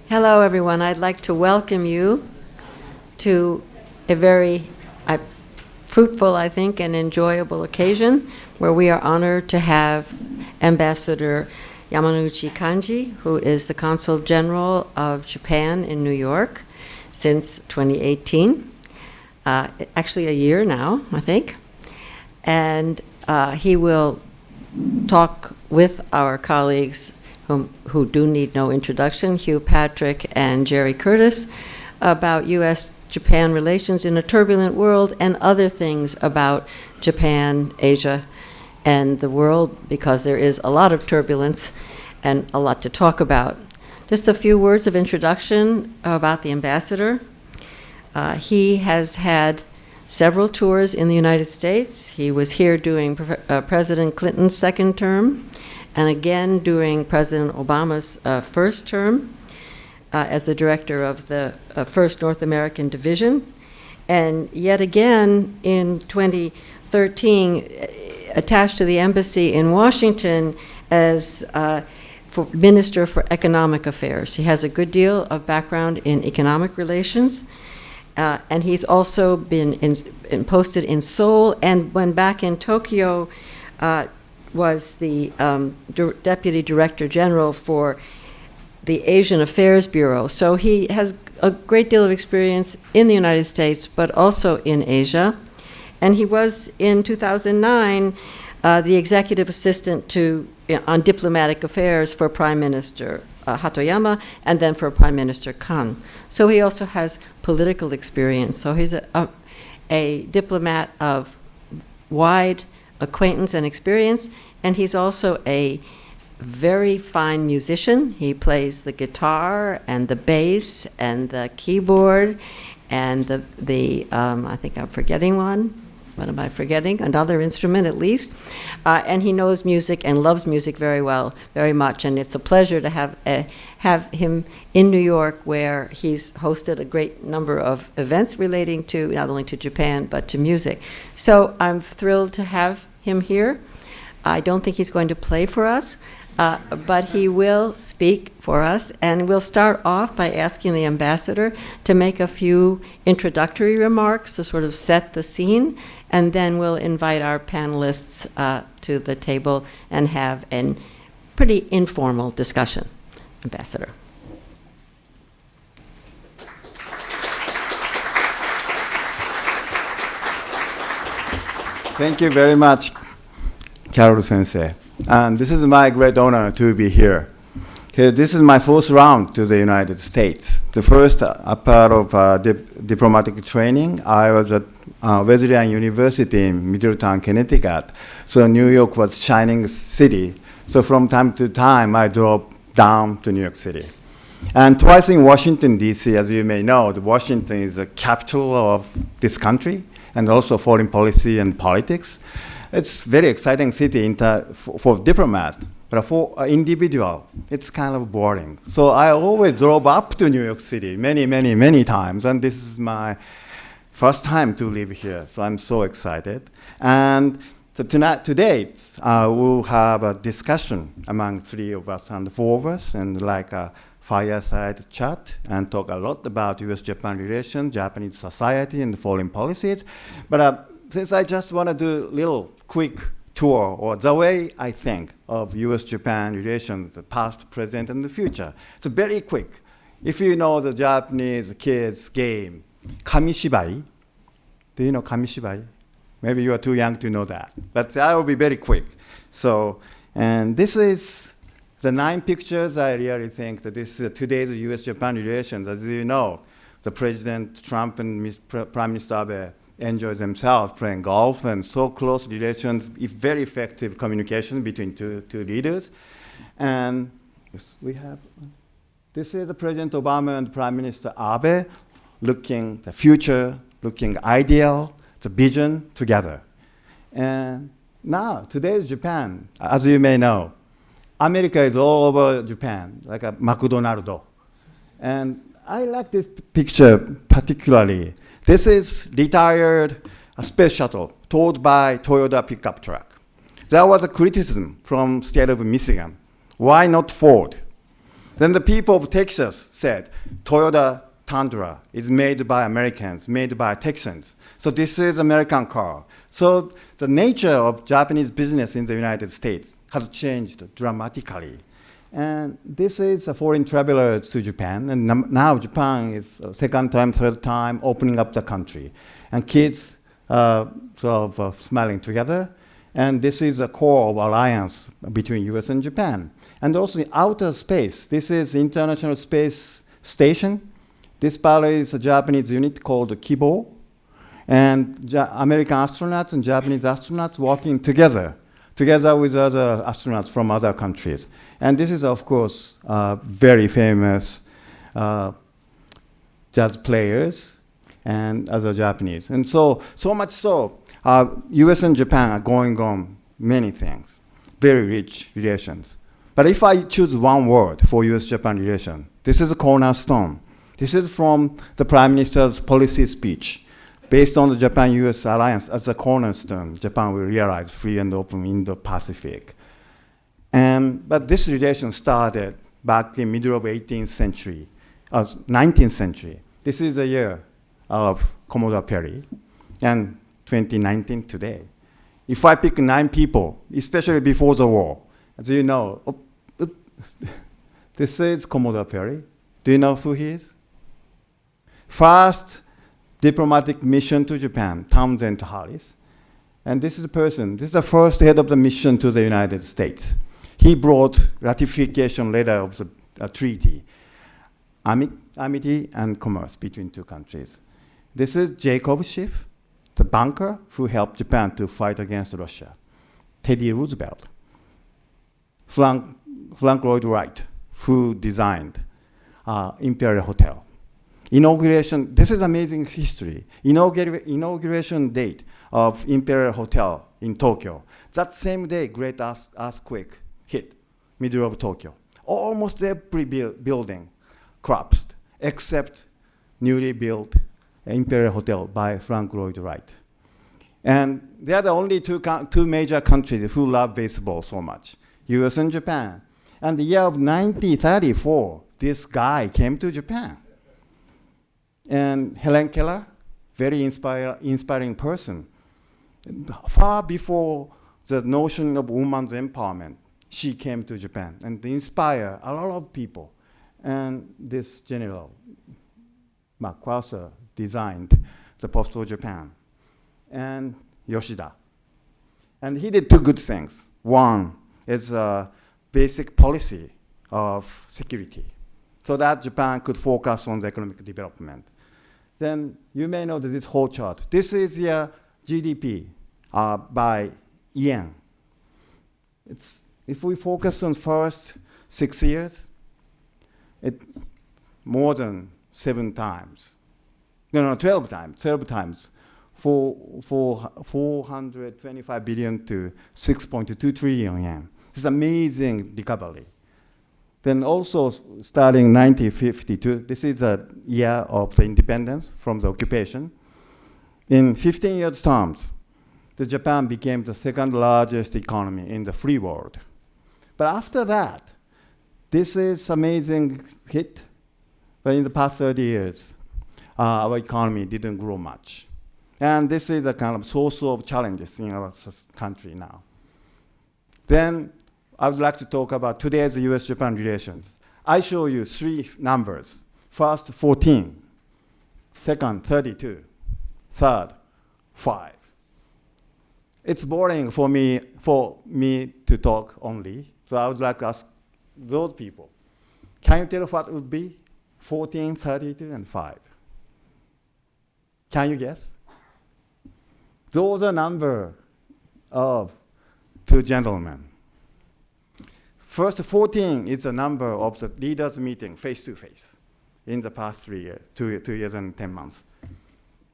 Hello, everyone. I'd like to welcome you to a very fruitful, I think, and enjoyable occasion where we are honored to have Ambassador Yamanouchi Kanji, who is the Consul General of Japan in New York since 2018. Actually a year now, I think. And he will talk with our colleagues who do need no introduction, Hugh Patrick and Jerry Curtis, about U.S.-Japan relations in a turbulent world and other things about Japan, Asia, and the world, because there is a lot of turbulence and a lot to talk about. Just a few words of introduction about the ambassador. He has had several tours in the United States. He was here during President Clinton's second term, and again during President Obama's first term as the director of the First North American Division. And yet again in 2013, attached to the embassy in Washington as Minister for Economic Affairs. He has a good deal of background in economic relations. And he's also been posted in Seoul, and when back in Tokyo, was the Deputy Director General for the Asian Affairs Bureau. So he has a great deal of experience in the United States, but also in Asia. And he was, in 2009, the Executive Assistant on Diplomatic Affairs for Prime Minister Hatoyama, and then for Prime Minister Kan. So he also has political experience. So he's a diplomat of wide acquaintance and experience, and he's also a very fine musician. He plays the guitar and the bass and the keyboard and the I think I'm forgetting one. What am I forgetting? Another instrument at least. And he knows music and loves music very well, very much. And it's a pleasure to have him in New York, where he's hosted a great number of events relating to not only to Japan, but to music. So I'm thrilled to have him here. I don't think he's going to play for us, but he will speak for us. And we'll start off by asking the ambassador to make a few introductory remarks to sort of set the scene. And then we'll invite our panelists to the table and have a pretty informal discussion. Ambassador. Thank you very much, Gerald Sensei. And this is my great honor to be here. This is my fourth round to the United States. The first part of diplomatic training, I was at Weatherhead University in Middletown, Connecticut. So New York was shining city. So from time to time, I drove down to New York City. And twice in Washington, D.C., as you may know, Washington is the capital of this country, and also foreign policy and politics. It's a very exciting city for diplomat. But for an individual, it's kind of boring. So I always drove up to New York City many times, and this is my first time to live here, so I'm so excited. And so today, we'll have a discussion among three of us and four of us, and like a fireside chat, and talk a lot about US-Japan relations, Japanese society, and foreign policies. But since I just want to do a little quick tour, or the way I think of US-Japan relations, the past, present, and the future. It's very quick. If you know the Japanese kids game, Kamishibai. Do you know Kamishibai? Maybe you are too young to know that. But I will be very quick. So, and this is the 9 pictures. I really think that this is today's US-Japan relations. As you know, the President Trump and Prime Minister Abe enjoy themselves playing golf, and so close relations, very effective communication between two leaders. And yes, we have, this is the President Obama and Prime Minister Abe looking the future, looking ideal, the vision together. And now, today's Japan, as you may know, America is all over Japan, like a McDonald's. And I like this picture particularly. This is retired space shuttle towed by Toyota pickup truck. There was a criticism from state of Michigan. Why not Ford? Then the people of Texas said, Toyota Tundra is made by Americans, made by Texans. So this is American car. So the nature of Japanese business in the United States has changed dramatically. And this is a foreign travelers to Japan. And now Japan is second time, third time opening up the country. And kids smiling together. And this is a core of alliance between US and Japan. And also the outer space. This is International Space Station. This part is a Japanese unit called Kibo. And American astronauts and Japanese astronauts working together with other astronauts from other countries. And this is, of course, very famous jazz players and other Japanese. And so much so, US and Japan are going on many things, very rich relations. But if I choose one word for US-Japan relation, this is a cornerstone. This is from the Prime Minister's policy speech. Based on the Japan-US alliance as a cornerstone, Japan will realize free and open Indo-Pacific. But this relation started back in middle of 19th century. This is the year of Commodore Perry, and 2019 today. If I pick 9 people, especially before the war, as you know, this is Commodore Perry. Do you know who he is? First diplomatic mission to Japan, Townsend Harris. And this is the first head of the mission to the United States. He brought ratification letter of the treaty, amity and commerce between two countries. This is Jacob Schiff, the banker who helped Japan to fight against Russia. Teddy Roosevelt, Frank Lloyd Wright, who designed Imperial Hotel. Inauguration, this is amazing history. Inauguration date of Imperial Hotel in Tokyo. That same day, great earthquake hit middle of Tokyo. Almost every building collapsed, except newly built Imperial Hotel by Frank Lloyd Wright. And they are the only two major countries who love baseball so much, US and Japan. And the year of 1934, this guy came to Japan. And Helen Keller, very inspiring person. Far before the notion of women's empowerment, she came to Japan and inspired a lot of people. And this general, MacArthur, designed the postal Japan. And Yoshida. And he did 2 good things. One is a basic policy of security, so that Japan could focus on the economic development. Then you may know that this whole chart. This is the GDP by yen. If we focus on first 6 years, it more than 7 times. No, 12 times. 12 times. For 425 billion to 6.2 trillion yen. This is amazing recovery. Then also starting 1952, this is a year of the independence from the occupation. In 15 years terms, the Japan became the second largest economy in the free world. But after that, this is amazing hit. But in the past 30 years, our economy didn't grow much. And this is a kind of source of challenges in our country now. Then I would like to talk about today's US-Japan relations. I show you 3 numbers. First, 14. Second, 32. Third, 5. It's boring for me to talk only. So I would like to ask those people, can you tell what it would be? 14, 32, and 5. Can you guess? Those are number of 2 gentlemen. First, 14 is the number of the leaders meeting face-to-face in the past 3 years, 2 years and 10 months.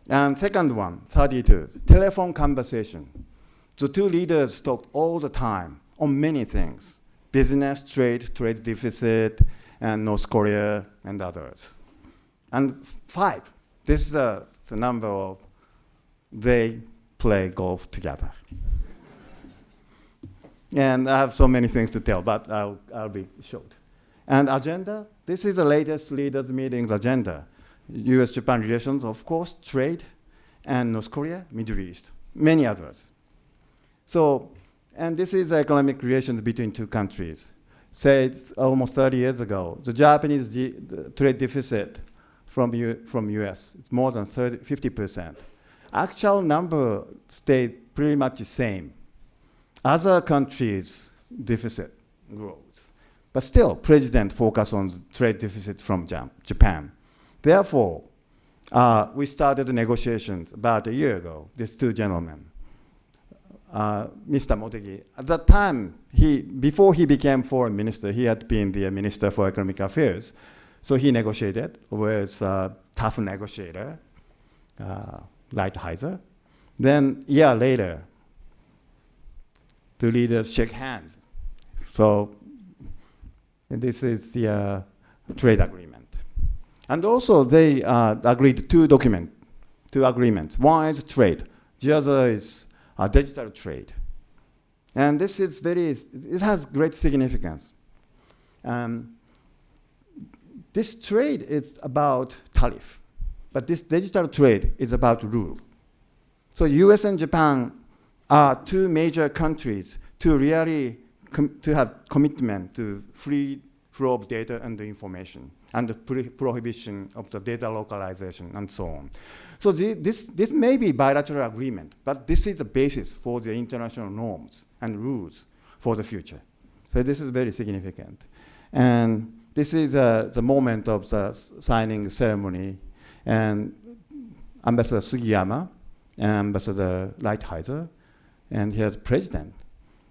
And second one, 32, telephone conversation. The 2 leaders talked all the time on many things, business, trade deficit, and North Korea, and others. And 5, this is the number of they play golf together. And I have so many things to tell, but I'll be short. And agenda, this is the latest leaders' meetings agenda. US-Japan relations, of course, trade, and North Korea, Middle East, many others. So, and this is economic relations between two countries. Say it's almost 30 years ago, the Japanese the trade deficit from US, it's more than 50%. Actual number stayed pretty much the same. Other countries' deficit grows. But still, President focused on the trade deficit from Japan. Therefore, we started the negotiations about a year ago, these two gentlemen. Mr. Motegi, at that time, before he became foreign minister, he had been the Minister for Economic Affairs. So he negotiated with a tough negotiator, Lighthizer. Then a year later, the leaders shake hands. So this is the trade agreement. And also they agreed two agreements. One is trade, the other is digital trade. And this is it has great significance. This trade is about tariff, but this digital trade is about rule. So US and Japan are two major countries to really to have commitment to free flow of data and the information and the prohibition of the data localization and so on. So this may be bilateral agreement, but this is the basis for the international norms and rules for the future. So this is very significant. And this is the moment of the signing ceremony, and Ambassador Sugiyama, Ambassador Lighthizer, and here's President.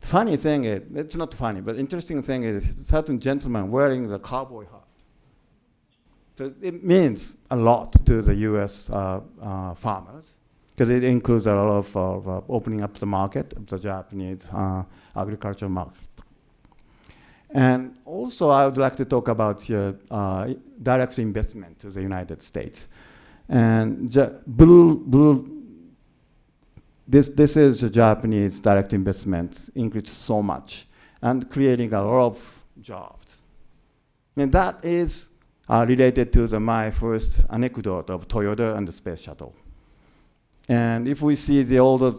Funny thing is, it's not funny, but interesting thing is, certain gentleman wearing the cowboy hat. So it means a lot to the U.S. Farmers, because it includes a lot of opening up the market of the Japanese agricultural market. And also, I would like to talk about direct investment to the United States. And this is the Japanese direct investment increased so much and creating a lot of jobs. And that is related to my first anecdote of Toyota and the space shuttle. And if we see the older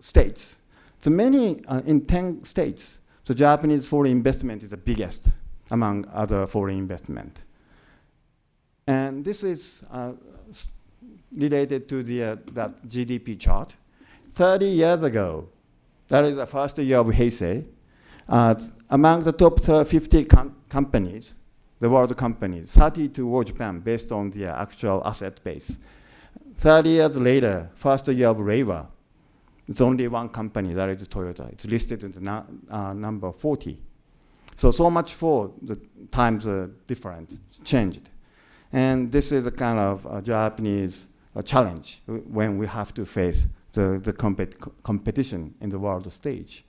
states, so many in 10 states, so Japanese foreign investment is the biggest among other foreign investment. And this is related to that GDP chart. 30 years ago, that is the first year of Heisei, among the top 50 companies, the world companies, 32 were Japan based on the actual asset base. 30 years later, first year of Reiwa, it's only one company, that is Toyota. It's listed in the number 40. So much for the times different, changed. And this is a kind of Japanese challenge when we have to face the competition in the world stage.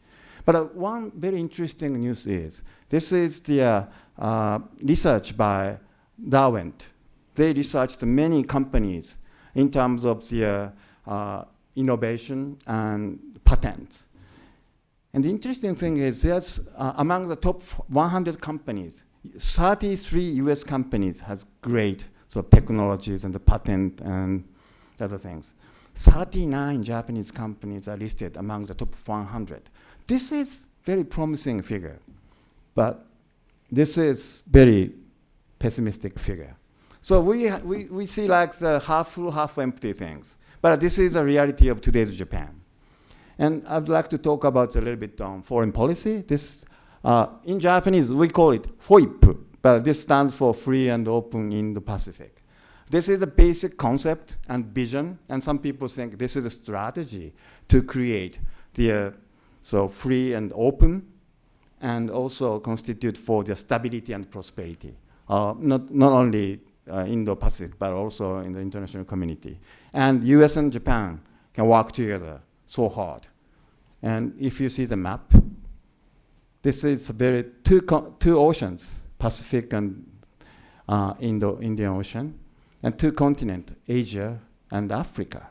But one very interesting news is, this is the research by Darwent. They researched many companies in terms of the innovation and patents. And the interesting thing is, there's among the top 100 companies, 33 US companies has great sort of technologies and the patent and other things. 39 Japanese companies are listed among the top 100. This is very promising figure, but this is very pessimistic figure. So we see like the half full, half empty things, but this is a reality of today's Japan. And I'd like to talk about a little bit on foreign policy. This, in Japanese, we call it FOIP, but this stands for Free and Open Indo-Pacific. This is a basic concept and vision, and some people think this is a strategy to create the so free and open, and also constitute for the stability and prosperity, not only Indo-Pacific, but also in the international community. And US and Japan can work together so hard. And if you see the map, this is two oceans, Pacific and Indian Ocean, and two continents, Asia and Africa.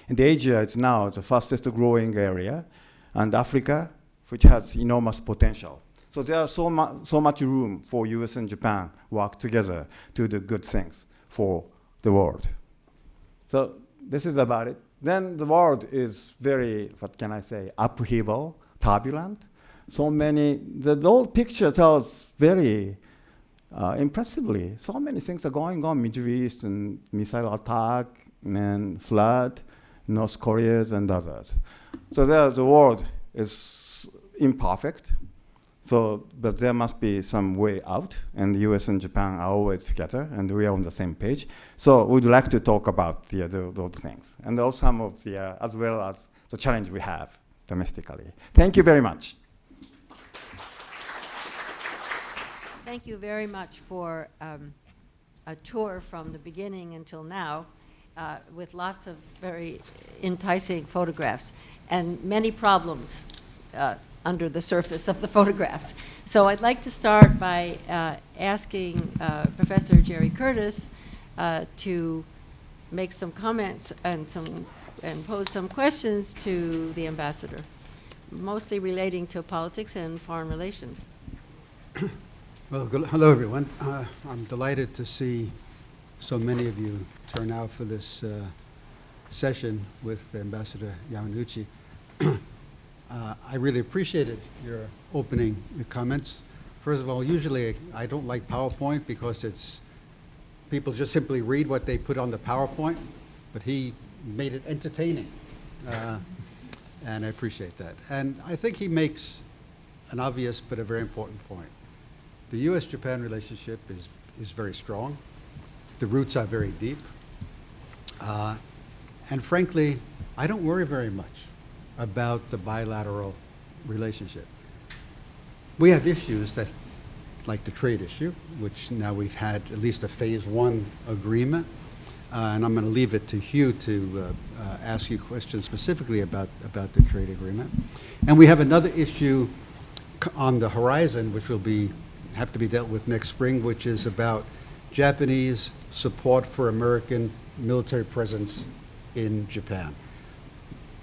And Asia is now the fastest growing area, and Africa, which has enormous potential. So there are so much room for US and Japan work together to do good things for the world. So this is about it. Then the world is very, what can I say, upheaval, turbulent. So many, the whole picture tells very impressively. So many things are going on, Middle East and missile attack and flood, North Korea and others. So there the world is imperfect. So, but there must be some way out, and the US and Japan are always together, and we are on the same page. So we'd like to talk about those things, and also some of the, as well as the challenge we have domestically. Thank you very much. Thank you very much for a tour from the beginning until now with lots of very enticing photographs and many problems under the surface of the photographs. So I'd like to start by asking Professor Jerry Curtis to make some comments and pose some questions to the ambassador, mostly relating to politics and foreign relations. Well, hello everyone. I'm delighted to see so many of you turn out for this session with Ambassador Yamanouchi. I really appreciated your opening comments. First of all, usually I don't like PowerPoint because it's people just simply read what they put on the PowerPoint, but he made it entertaining, and I appreciate that. And I think he makes an obvious but a very important point. The U.S.-Japan relationship is very strong. The roots are very deep. And frankly, I don't worry very much about the bilateral relationship. We have issues that, like the trade issue, which now we've had at least a phase 1 agreement, and I'm going to leave it to Hugh to ask you questions specifically about the trade agreement. And we have another issue on the horizon, which will have to be dealt with next spring, which is about Japanese support for American military presence in Japan,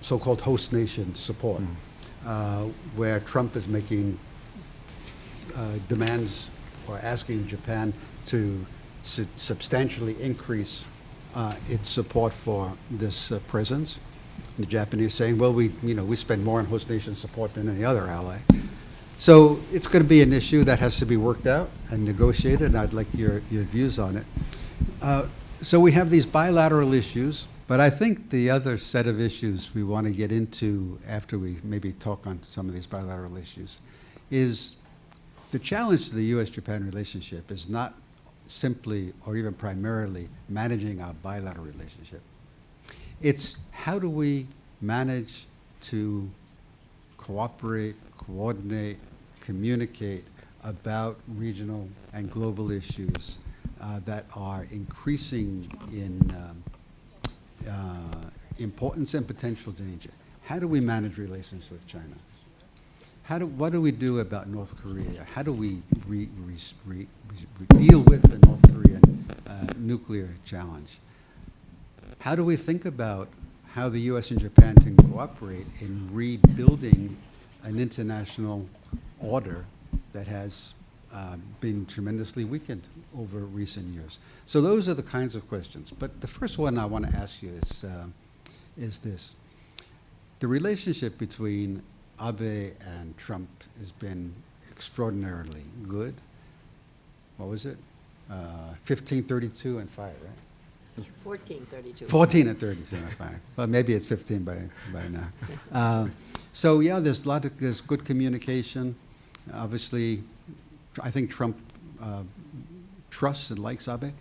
so-called host nation support, where Trump is making demands or asking Japan to substantially increase its support for this presence. And the Japanese saying, well, we spend more on host nation support than any other ally. So it's going to be an issue that has to be worked out and negotiated, and I'd like your views on it. So we have these bilateral issues, but I think the other set of issues we want to get into after we maybe talk on some of these bilateral issues is the challenge to the U.S.-Japan relationship is not simply or even primarily managing our bilateral relationship. It's how do we manage to cooperate, coordinate, communicate about regional and global issues that are increasing in importance and potential danger. How do we manage relations with China? What do we do about North Korea? How do we deal with the North Korean nuclear challenge? How do we think about how the U.S. and Japan can cooperate in rebuilding an international order that has been tremendously weakened over recent years? So those are the kinds of questions. But the first one I want to ask you is this. The relationship between Abe and Trump has been extraordinarily good. What was it? 1532 and 5, right? 1432. 14 and 32 and 5. Well, maybe it's 15 by now. So yeah, there's good communication. Obviously, I think Trump trusts and likes Abe.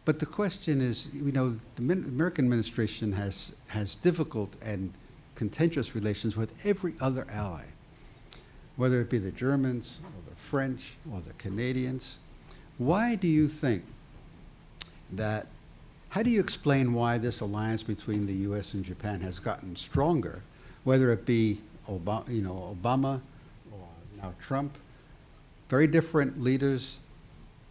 But the question is, the American administration has difficult and contentious relations with every other ally, whether it be the Germans or the French or the Canadians. Why do you think that, how do you explain why this alliance between the U.S. and Japan has gotten stronger, whether it be Obama or now Trump? Very different leaders,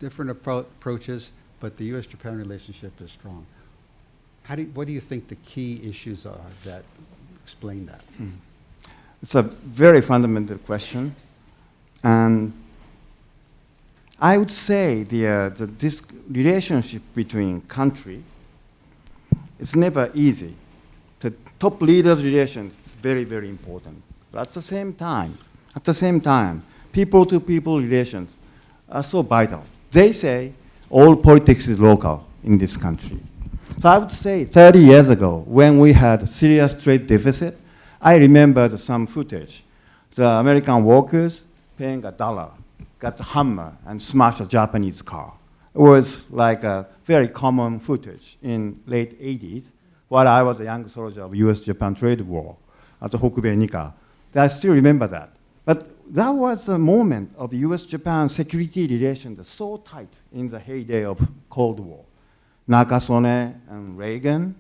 different approaches, but the U.S.-Japan relationship is strong. What do you think the key issues are that explain that? It's a very fundamental question. And I would say this relationship between country is never easy. The top leaders' relations is very, very important. But at the same time, people-to-people relations are so vital. They say all politics is local in this country. So I would say 30 years ago, when we had serious trade deficit, I remember some footage. The American workers paying $1 got a hammer and smashed a Japanese car. It was like a very common footage in late 80s, while I was a young soldier of US-Japan trade war at the Hokubei Nika. I still remember that. But that was a moment of US-Japan security relations so tight in the heyday of Cold War. Nakasone and Reagan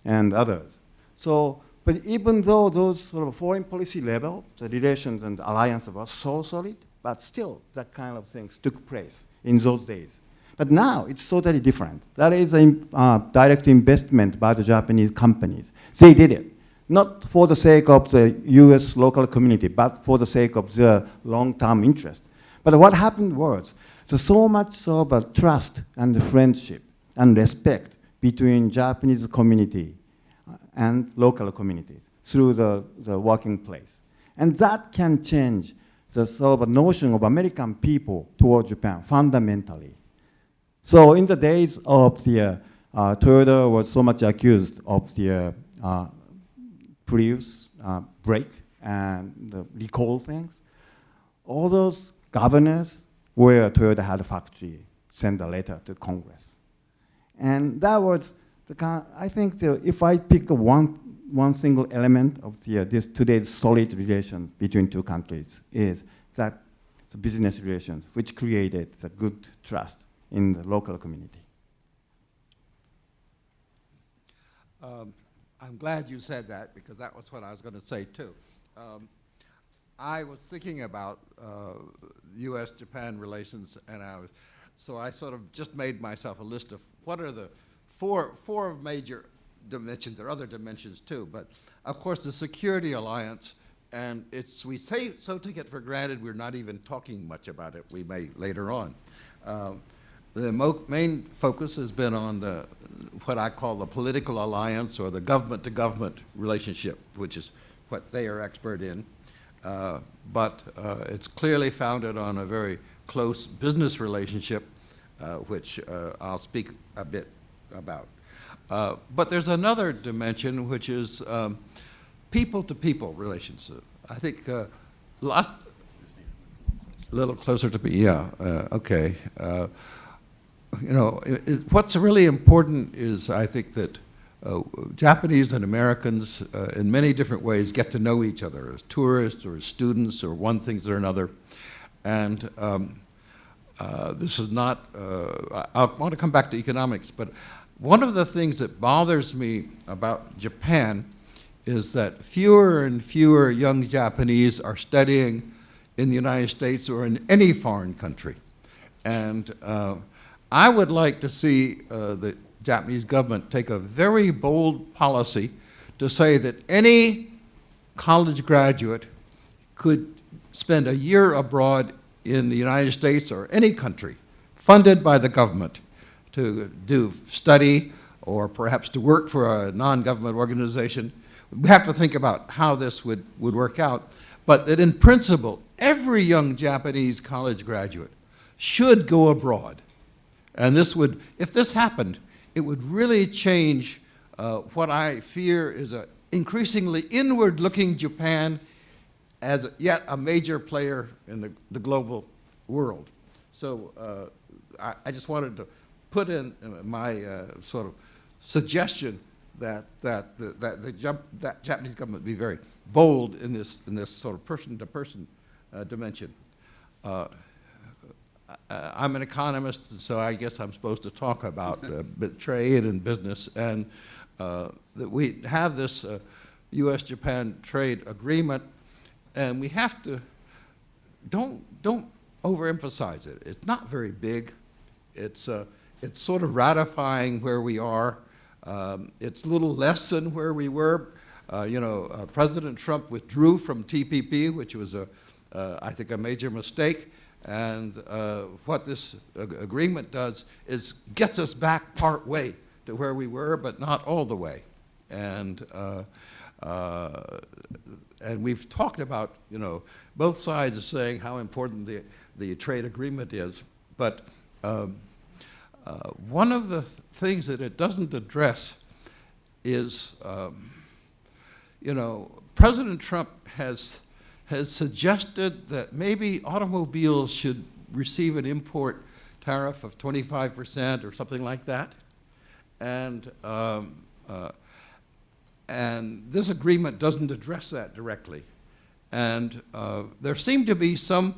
and others. So, but even though those sort of foreign policy level, the relations and alliance were so solid, but still that kind of things took place in those days. But now it's totally different. That is a direct investment by the Japanese companies. They did it, not for the sake of the US local community, but for the sake of their long-term interest. But what happened was, there's so much of trust and friendship and respect between Japanese community and local communities through the working place. And that can change the sort of notion of American people toward Japan fundamentally. So in the days of the Toyota was so much accused of the Prius brake and the recall things, all those governors where Toyota had a factory sent a letter to Congress. And that was I think if I pick one single element of this today's solid relations between two countries is that the business relations, which created the good trust in the local community. I'm glad you said that, because that was what I was going to say too. I was thinking about U.S.-Japan relations, and so I sort of just made myself a list of what are the four major dimensions. There are other dimensions too, but of course the security alliance, and we take it for granted, we're not even talking much about it. We may later on. The main focus has been on what I call the political alliance, or the government-to-government relationship, which is what they are expert in. But it's clearly founded on a very close business relationship, which I'll speak a bit about. But there's another dimension, which is people-to-people relations. I think a little closer to me, yeah, okay. What's really important is, I think, that Japanese and Americans in many different ways get to know each other as tourists or as students or one thing or another. And this is not, I want to come back to economics, but one of the things that bothers me about Japan is that fewer and fewer young Japanese are studying in the United States or in any foreign country. And I would like to see the Japanese government take a very bold policy to say that any college graduate could spend a year abroad in the United States or any country, funded by the government, to do study or perhaps to work for a non-government organization. We have to think about how this would work out, but that in principle, every young Japanese college graduate should go abroad. And this would, if this happened, it would really change what I fear is an increasingly inward-looking Japan as yet a major player in the global world. So I just wanted to put in my sort of suggestion that that Japanese government be very bold in this sort of person-to-person dimension. I'm an economist, so I guess I'm supposed to talk about trade and business, and that we have this U.S.-Japan trade agreement, and we have to don't overemphasize it. It's not very big. It's sort of ratifying where we are. It's a little less than where we were. President Trump withdrew from TPP, which was a I think, a major mistake. And what this agreement does is gets us back part way to where we were, but not all the way. And we've talked about, both sides are saying how important the trade agreement is. But one of the things that it doesn't address is, President Trump has suggested that maybe automobiles should receive an import tariff of 25% or something like that. And this agreement doesn't address that directly. And there seem to be some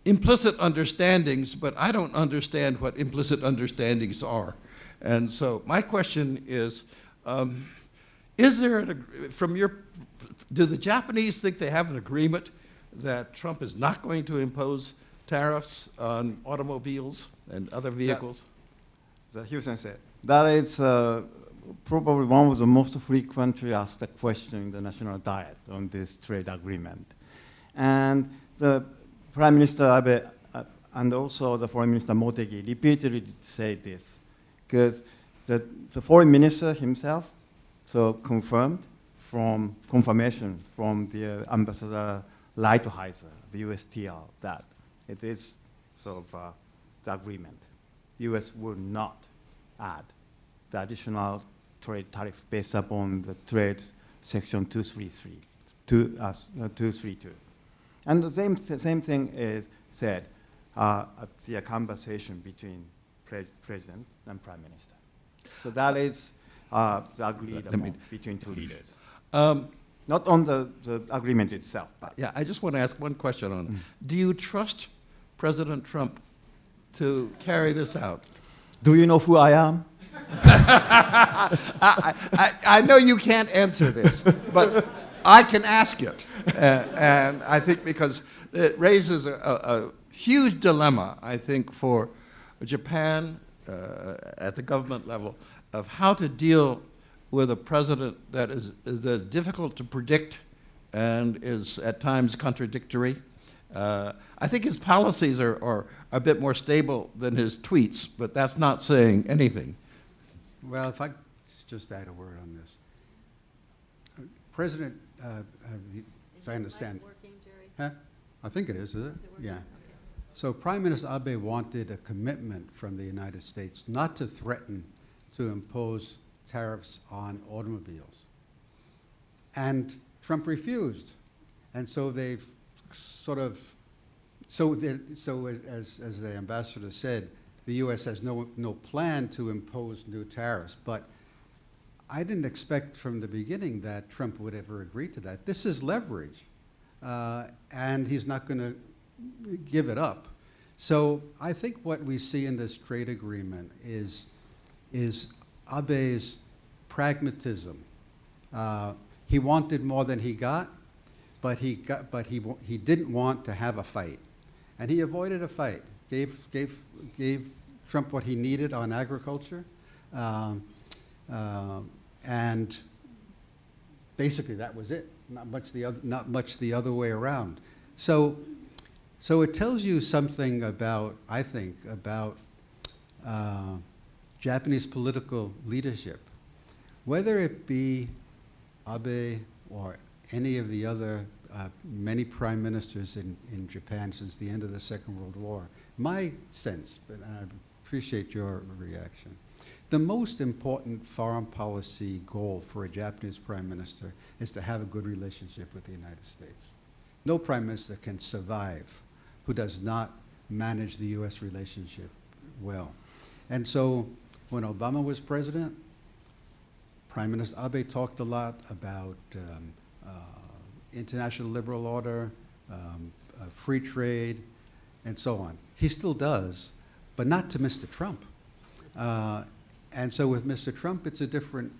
implicit understandings, but I don't understand what implicit understandings are. And so my question is there, do the Japanese think they have an agreement that Trump is not going to impose tariffs on automobiles and other vehicles? Hugh Sensei, that is probably one of the most frequently asked questions in the national diet on this trade agreement. And the Prime Minister Abe and also the Foreign Minister Motegi repeatedly say this, because the Foreign Minister himself confirmation from the Ambassador Lighthizer, the USTR, that it is the agreement. U.S. will not add the additional trade tariff based upon the trade section 232. And the same thing is said at the conversation between President and Prime Minister. So that is the agreed upon between two leaders. Not on the agreement itself. But yeah, I just want to ask one question on it. Do you trust President Trump to carry this out? Do you know who I am? I know you can't answer this, but I can ask it. And I think because it raises a huge dilemma, I think, for Japan at the government level of how to deal with a president that is difficult to predict and is at times contradictory. I think his policies are a bit more stable than his tweets, but that's not saying anything. Well, if I just add a word on this. President, as I understand. Is working, Jerry? Huh? I think it is it? Is it working? Yeah. Okay. So Prime Minister Abe wanted a commitment from the United States not to threaten to impose tariffs on automobiles. And Trump refused. And so they've sort of, as the ambassador said, the U.S. has no plan to impose new tariffs. But I didn't expect from the beginning that Trump would ever agree to that. This is leverage, and he's not going to give it up. So I think what we see in this trade agreement is Abe's pragmatism. He wanted more than he got, but he didn't want to have a fight, and he avoided a fight. Gave Trump what he needed on agriculture, and basically that was it. Not much the other way around. So it tells you something about, I think, about Japanese political leadership. Whether it be Abe or any of the other many prime ministers in Japan since the end of the Second World War, my sense, but I appreciate your reaction, the most important foreign policy goal for a Japanese prime minister is to have a good relationship with the United States. No prime minister can survive who does not manage the U.S. relationship well. And so when Obama was president, Prime Minister Abe talked a lot about international liberal order, free trade, and so on. He still does, but not to Mr. Trump. And so with Mr. Trump, it's a different,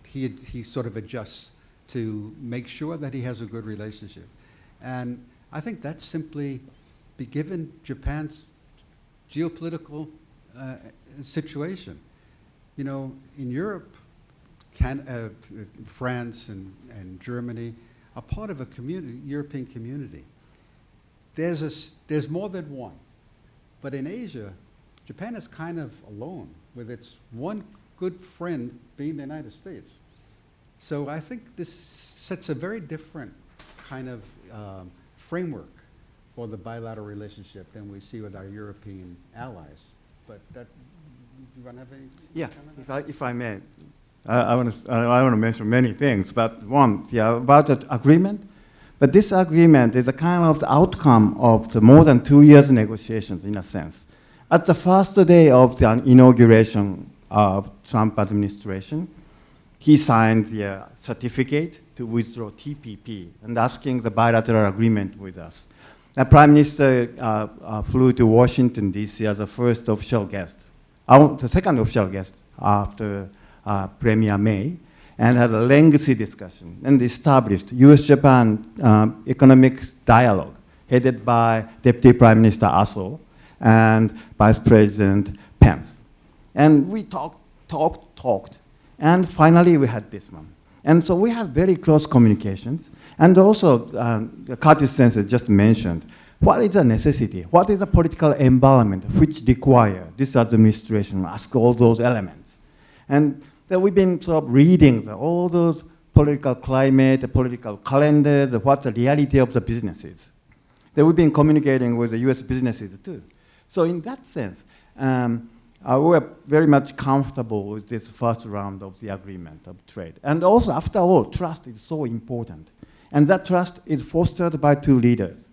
he sort of adjusts to make sure that he has a good relationship. And I think that's simply, given Japan's geopolitical situation. You know, in Europe, France and Germany are part of a community, European community. there's more than one. But in Asia, Japan is kind of alone, with its one good friend being the United States. So I think this sets a very different kind of framework for the bilateral relationship than we see with our European allies. But that, you want to have any Yeah, comment? if I may, I want to mention many things, but one, yeah, about the agreement. But this agreement is a kind of the outcome of the more than 2 years negotiations, in a sense. At the first day of the inauguration of Trump administration, he signed the certificate to withdraw TPP and asking the bilateral agreement with us. The Prime Minister flew to Washington, D.C. as the first official guest, the second official guest after Premier May, and had a lengthy discussion and established U.S.-Japan economic dialogue headed by Deputy Prime Minister Aso and Vice President Pence. And we talked, and finally we had this one. And so we have very close communications. And also, Curtis Sensei just mentioned, what is a necessity? What is a political environment which require this administration to ask all those elements? And that we've been sort of reading all those political climate, the political calendars, what the reality of the businesses. That we've been communicating with the US businesses too. So in that sense, we're very much comfortable with this first round of the agreement of trade. And also, after all, trust is so important. And that trust is fostered by two leaders.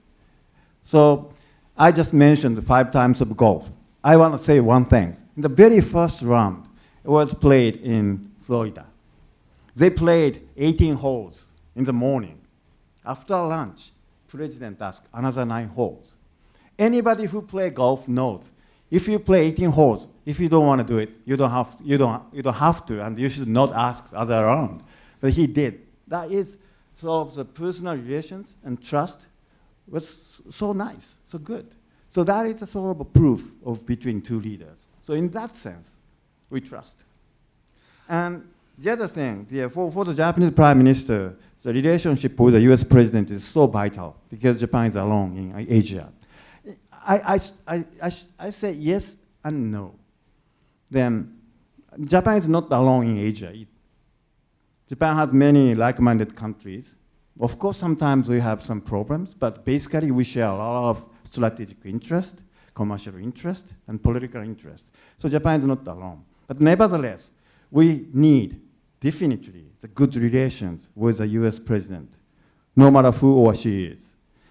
So I just mentioned 5 times of golf. I want to say one thing. In the very first round, it was played in Florida. They played 18 holes in the morning. After lunch, President asked another 9 holes. Anybody who play golf knows if you play 18 holes, if you don't want to do it, you don't have to, and you should not ask other around. But he did. That is sort of the personal relations and trust was so nice, so good. So that is a sort of a proof of between two leaders. So in that sense, we trust. And the other thing, for the Japanese Prime Minister, the relationship with the US President is so vital because Japan is alone in Asia. I say yes and no. Then Japan is not alone in Asia. Japan has many like-minded countries. Of course, sometimes we have some problems, but basically we share a lot of strategic interest, commercial interest, and political interest. So Japan is not alone. But nevertheless, we need definitely the good relations with the US president, no matter who or she is.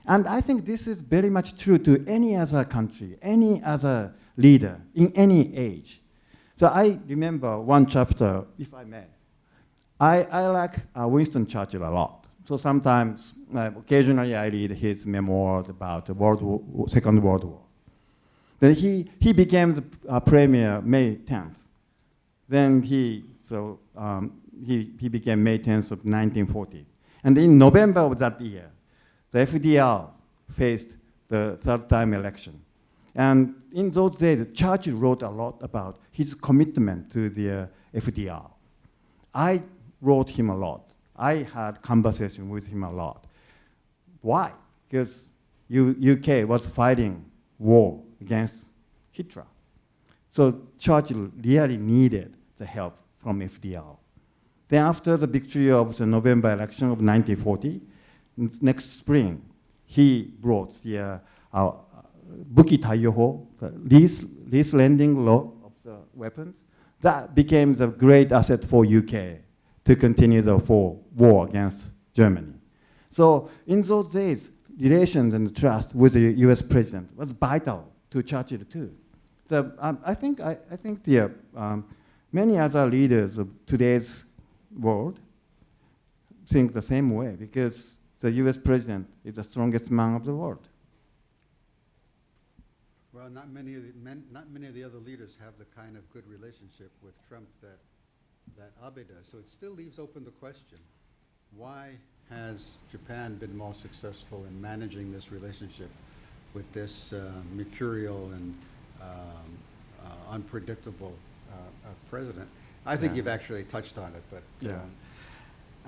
And I think this is very much true to any other country, any other leader in any age. So I remember one chapter, if I may. I like Winston Churchill a lot. So sometimes, occasionally I read his memoirs about the Second World War. Then he became the premier May 10th. Then he became May 10th of 1940. And in November of that year, the FDR faced the third-time election. And in those days, Churchill wrote a lot about his commitment to the FDR. I wrote him a lot. I had conversation with him a lot. Why? Because UK was fighting war against Hitler. So Churchill really needed the help from FDR. Then after the victory of the November election of 1940, next spring, he brought the Buki Taiyoho, the lease lending law of the weapons. That became the great asset for UK to continue the war against Germany. So in those days, relations and trust with the US president was vital to Churchill too. So I think many other leaders of today's world think the same way because the US president is the strongest man of the world. Well, not many of the other leaders have the kind of good relationship with Trump that Abe does. So it still leaves open the question, why has Japan been more successful in managing this relationship with this mercurial and unpredictable president? I think you've actually touched on it, but... Yeah.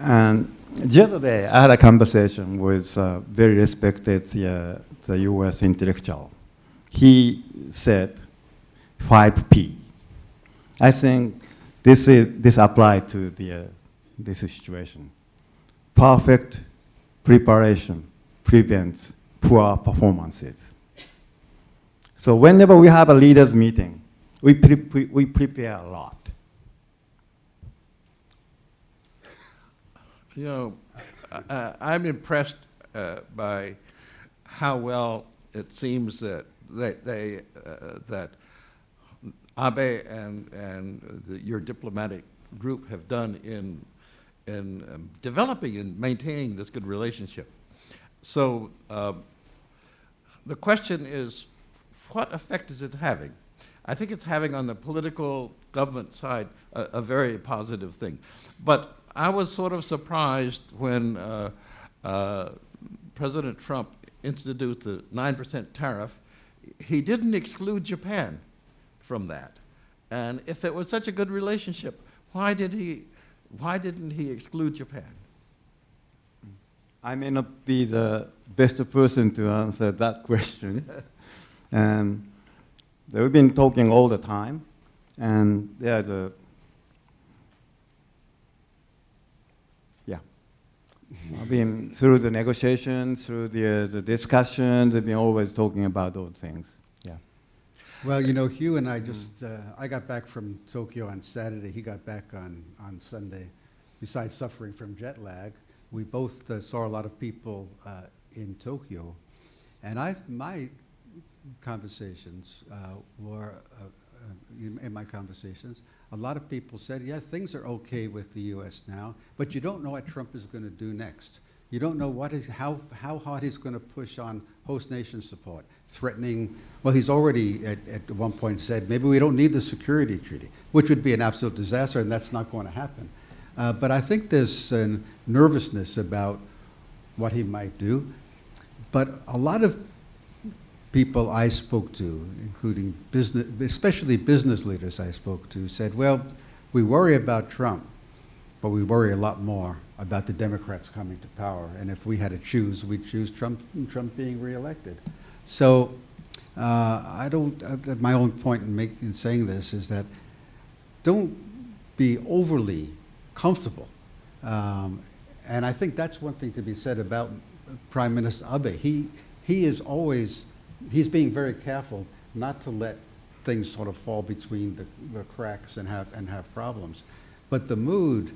And the other day, I had a conversation with very respected the U.S. intellectual. He said 5P. I think this applies to this situation. Perfect preparation prevents poor performances. So whenever we have a leaders meeting, we prepare a lot. You know, I'm impressed by how well it seems that that Abe and your diplomatic group have done in developing and maintaining this good relationship. So the question is, what effect is it having? I think it's having on the political government side a very positive thing. But I was sort of surprised when President Trump introduced the 9% tariff. He didn't exclude Japan from that. And if it was such a good relationship, why didn't he exclude Japan? I may not be the best person to answer that question. We've been talking all the time, and there's a I've been through the negotiations, through the discussions, we've been always talking about those things. Yeah. Well, you know, Hugh and I just, I got back from Tokyo on Saturday. He got back on Sunday. Besides suffering from jet lag, we both saw a lot of people in Tokyo. And my conversations were, in my conversations, a lot of people said, yeah, things are okay with the U.S. now, but you don't know what Trump is going to do next. You don't know how hard he's going to push on host nation support, threatening, well, he's already at one point said, maybe we don't need the security treaty, which would be an absolute disaster, and that's not going to happen. But I think there's a nervousness about what he might do. But a lot of people I spoke to, including business, especially business leaders I spoke to, said, well, we worry about Trump, but we worry a lot more about the Democrats coming to power. And if we had to choose, we'd choose Trump being reelected. So my own point in saying this is that don't be overly comfortable. And I think that's one thing to be said about Prime Minister Abe. He is always, he's being very careful not to let things sort of fall between the cracks and have problems. But the mood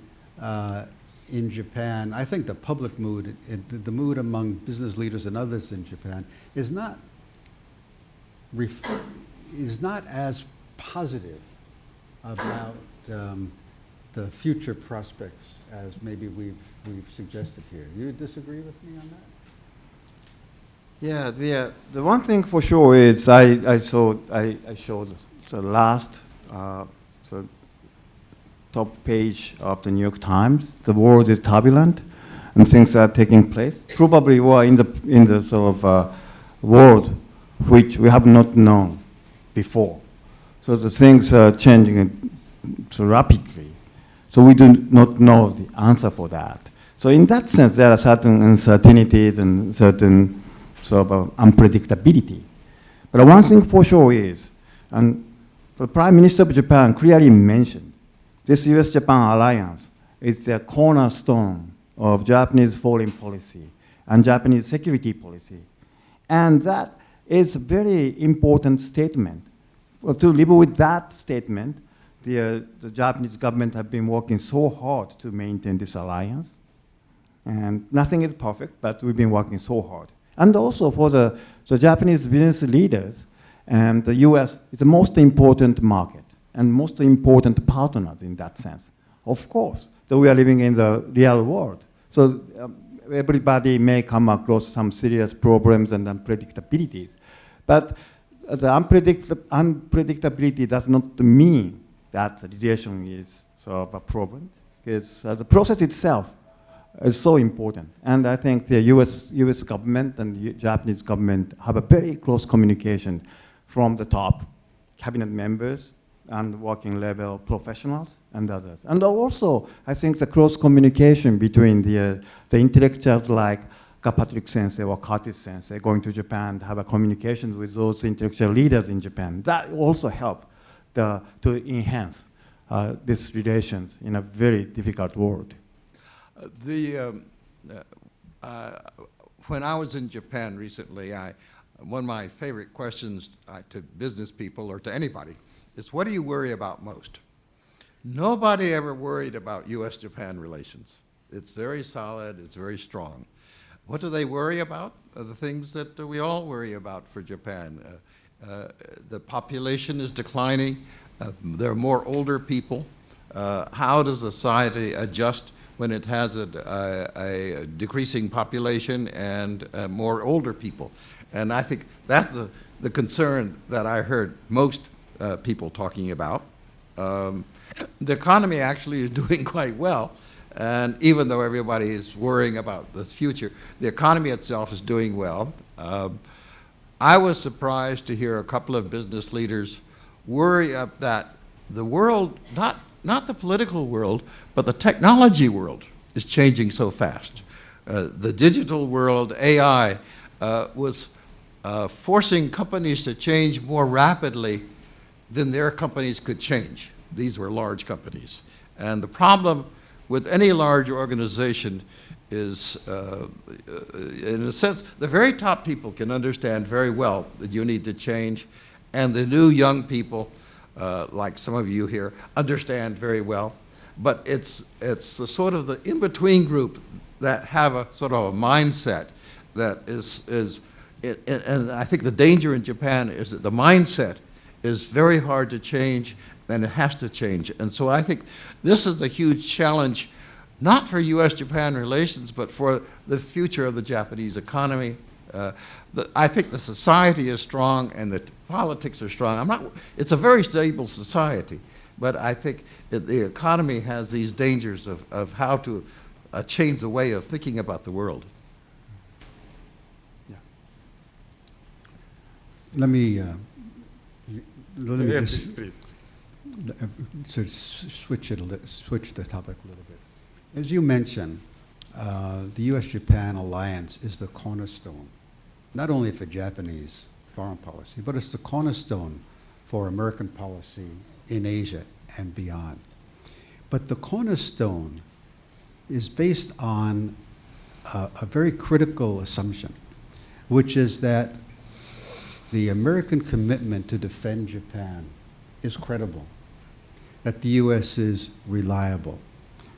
in Japan, I think the public mood, the mood among business leaders and others in Japan is not as positive about the future prospects as maybe we've suggested here. You disagree with me on that? Yeah, the one thing for sure is I showed the last the top page of the New York Times. The world is turbulent, and things are taking place. Probably we are in the sort of world which we have not known before. So the things are changing so rapidly. So we do not know the answer for that. So in that sense, there are certain uncertainties and certain sort of unpredictability. But one thing for sure is, and the Prime Minister of Japan clearly mentioned, this US-Japan alliance is the cornerstone of Japanese foreign policy and Japanese security policy. And that is a very important statement. Well, to live with that statement, the Japanese government have been working so hard to maintain this alliance. And nothing is perfect, but we've been working so hard. And also for the Japanese business leaders, the US is the most important market and most important partners in that sense. Of course, so we are living in the real world. So everybody may come across some serious problems and unpredictabilities. But the unpredictability does not mean that the relation is sort of a problem. It's, the process itself is so important. And I think the US government and the Japanese government have a very close communication from the top cabinet members and working level professionals and others. And also, I think the cross communication between the intellectuals like Patrick Sensei or Curtis Sensei going to Japan to have a communication with those intellectual leaders in Japan, that also help to enhance these relations in a very difficult world. When I was in Japan recently, one of my favorite questions to business people or to anybody is, what do you worry about most? Nobody ever worried about U.S.-Japan relations. It's very solid, it's very strong. What do they worry about? The things that we all worry about for Japan. The population is declining. There are more older people. How does society adjust when it has a decreasing population and more older people? And I think that's the concern that I heard most people talking about. The economy actually is doing quite well. And even though everybody is worrying about this future, the economy itself is doing well. I was surprised to hear a couple of business leaders worry that the world, not the political world, but the technology world is changing so fast. The digital world, AI, was forcing companies to change more rapidly than their companies could change. These were large companies. And the problem with any large organization is, in a sense, the very top people can understand very well that you need to change, and the new young people, like some of you here, understand very well. But it's the sort of the in-between group that have a sort of a mindset that and I think the danger in Japan is that the mindset is very hard to change, and it has to change. And so I think this is a huge challenge, not for U.S.-Japan relations, but for the future of the Japanese economy. I think the society is strong and the politics are strong. It's a very stable society, but I think the economy has these dangers of how to change the way of thinking about the world. Yeah. Let me Yes, please. So switch the topic a little bit. As you mentioned, the U.S.-Japan alliance is the cornerstone, not only for Japanese foreign policy, but it's the cornerstone for American policy in Asia and beyond. But the cornerstone is based on a very critical assumption, which is that the American commitment to defend Japan is credible, that the U.S. is reliable,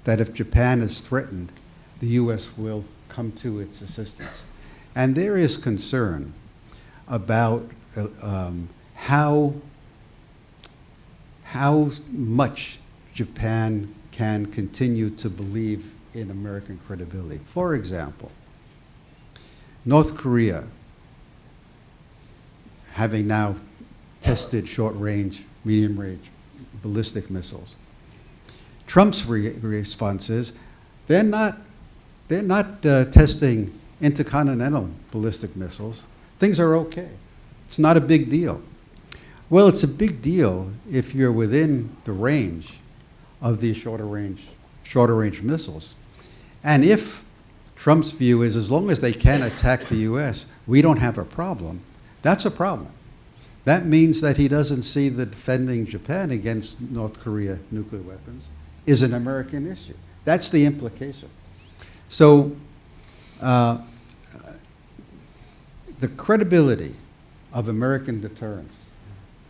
that if Japan is threatened, the U.S. will come to its assistance. And there is concern about how much Japan can continue to believe in American credibility. For example, North Korea, having now tested short-range, medium-range ballistic missiles. Trump's response is, they're not testing intercontinental ballistic missiles. Things are okay. It's not a big deal. Well, it's a big deal if you're within the range of these shorter range missiles. And if Trump's view is, as long as they can attack the U.S., we don't have a problem, that's a problem. That means that he doesn't see that defending Japan against North Korea nuclear weapons is an American issue. That's the implication. So the credibility of American deterrence,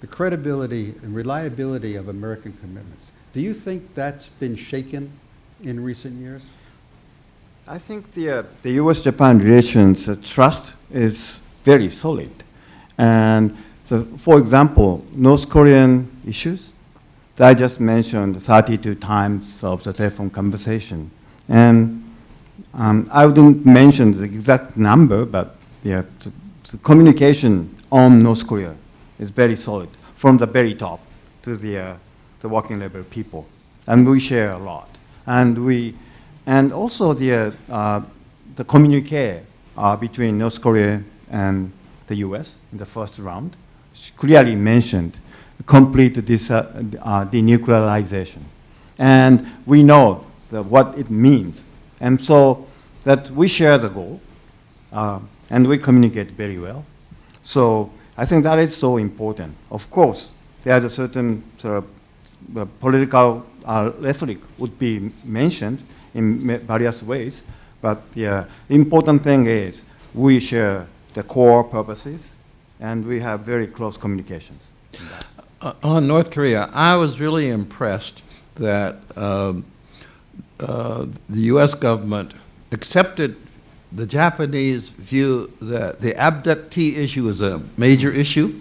the credibility and reliability of American commitments, do you think that's been shaken in recent years? I think the U.S.-Japan relations trust is very solid. And so, for example, North Korean issues, I just mentioned 32 times of the telephone conversation. And I wouldn't mention the exact number, but the communication on North Korea is very solid, from the very top to the working level people. And we share a lot. And also the communique between North Korea and the U.S. in the first round clearly mentioned complete this denuclearization. And we know what it means. And so that we share the goal, and we communicate very well. So I think that is so important. Of course, there are certain sort of political rhetoric would be mentioned in various ways, but the important thing is we share the core purposes, and we have very close communications. On North Korea, I was really impressed that the U.S. government accepted the Japanese view that the abductee issue is a major issue,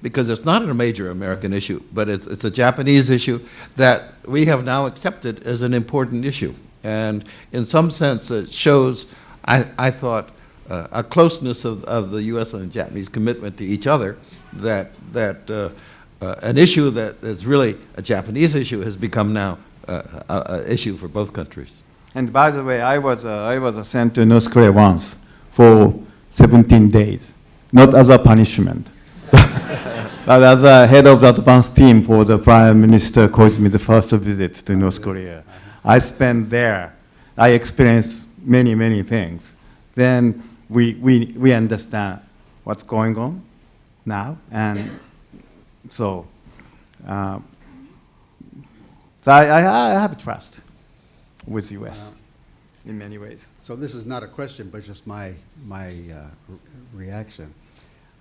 because it's not a major American issue, but it's a Japanese issue that we have now accepted as an important issue. And in some sense, it shows, I thought, a closeness of the U.S. and the Japanese commitment to each other, that an issue that is really a Japanese issue has become now an issue for both countries. And by the way, I was sent to North Korea once for 17 days, not as a punishment, but as a head of the advanced team for the Prime Minister Koizumi's first visit to North Korea. I spent there. I experienced many, many things. Then we understand what's going on now, and so I have trust with U.S. in many ways. So this is not a question, but just my reaction.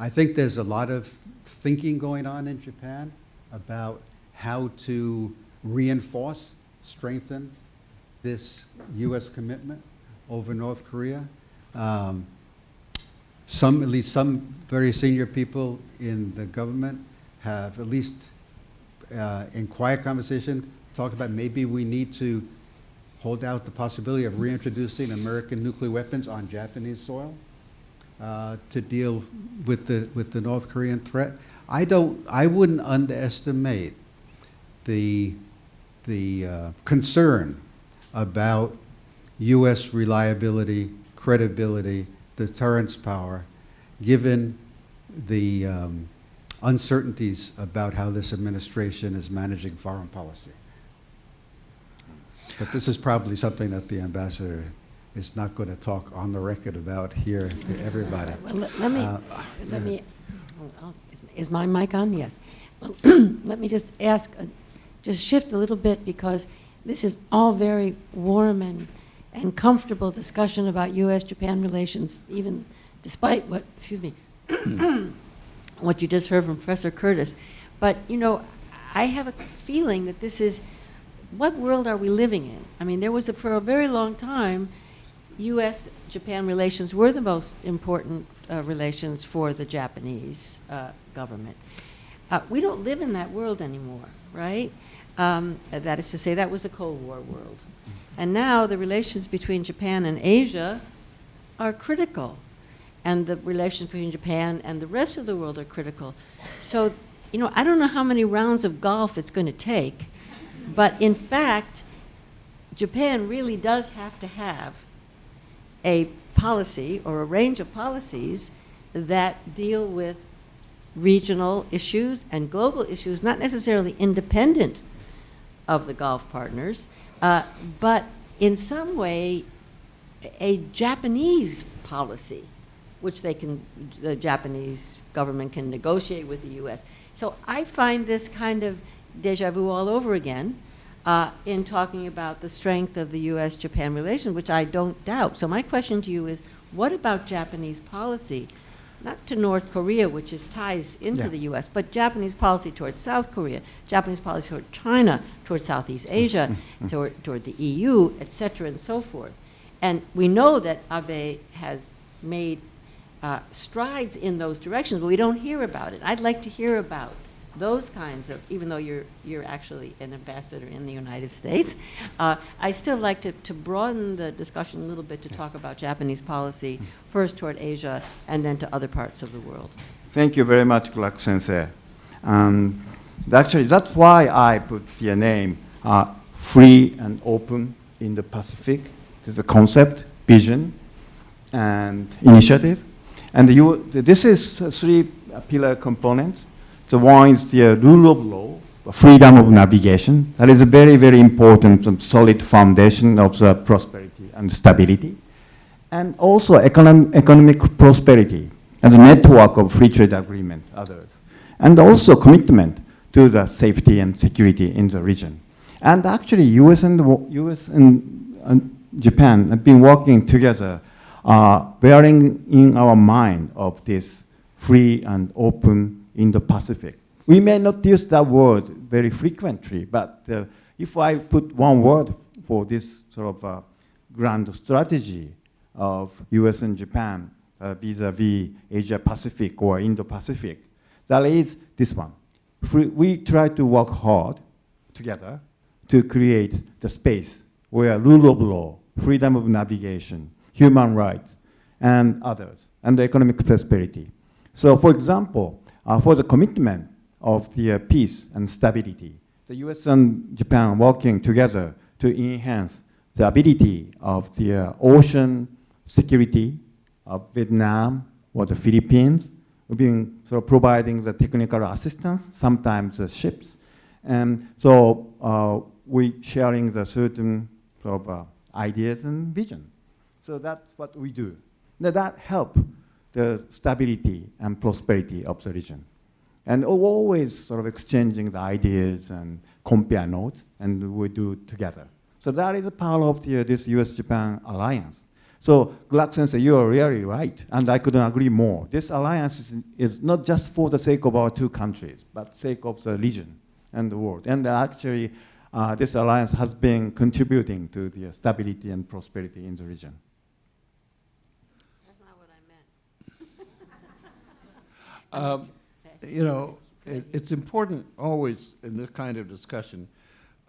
I think there's a lot of thinking going on in Japan about how to reinforce, strengthen this U.S. commitment over North Korea. At least some very senior people in the government have, at least in quiet conversation, talked about maybe we need to hold out the possibility of reintroducing American nuclear weapons on Japanese soil to deal with the North Korean threat. I wouldn't underestimate the concern about U.S. reliability, credibility, deterrence power, given the uncertainties about how this administration is managing foreign policy. But this is probably something that the ambassador is not going to talk on the record about here to everybody. Well, let me, is my mic on? Yes. Well, let me just ask, just shift a little bit, because this is all very warm and comfortable discussion about U.S.-Japan relations, even despite what, excuse me, what you just heard from Professor Curtis. But, you know, I have a feeling that this is, what world are we living in? I mean, there was, for a very long time, U.S.-Japan relations were the most important relations for the Japanese government. We don't live in that world anymore, right? That is to say, that was the Cold War world. And now the relations between Japan and Asia are critical. And the relations between Japan and the rest of the world are critical. So, you know, I don't know how many rounds of golf it's going to take, but in fact, Japan really does have to have a policy or a range of policies that deal with regional issues and global issues, not necessarily independent of the Gulf partners, but in some way a Japanese policy, which the Japanese government can negotiate with the U.S. So I find this kind of deja vu all over again in talking about the strength of the U.S.-Japan relation, which I don't doubt. So my question to you is, what about Japanese policy, not to North Korea, which ties into the U.S., but Japanese policy towards South Korea, Japanese policy toward China, toward Southeast Asia, toward the EU, et cetera, and so forth. And we know that Abe has made strides in those directions, but we don't hear about it. I'd like to hear about those kinds of, even though you're actually an ambassador in the United States, I still like to broaden the discussion a little bit to talk about Japanese policy, first toward Asia and then to other parts of the world. Thank you very much, Gluck Sensei. Actually, that's why I put the name free and open in the Pacific. There's a concept, vision, and initiative. And this is three pillar components The one is the rule of law, freedom of navigation. That is a very, very important and solid foundation of the prosperity and stability. And also economic prosperity as a network of free trade agreement, others. And also commitment to the safety and security in the region. And actually, US and Japan have been working together, bearing in our mind of this free and open Indo-Pacific. We may not use that word very frequently, but if I put one word for this sort of grand strategy of US and Japan vis-a-vis Asia-Pacific or Indo-Pacific, that is this one. We try to work hard together to create the space where rule of law, freedom of navigation, human rights, and others, and the economic prosperity. So for example, for the commitment of the peace and stability, the US and Japan are working together to enhance the ability of the ocean security of Vietnam or the Philippines. We've been sort of providing the technical assistance, sometimes the ships. And so we sharing the certain sort of ideas and vision. So that's what we do. Now that help the stability and prosperity of the region. And always sort of exchanging the ideas and compare notes, and we do together. So that is a part of this US-Japan alliance. So Gluck Sensei, you are really right, and I couldn't agree more. This alliance is not just for the sake of our two countries, but sake of the region and the world. And actually, this alliance has been contributing to the stability and prosperity in the region. That's not what I meant. You know, it's important always in this kind of discussion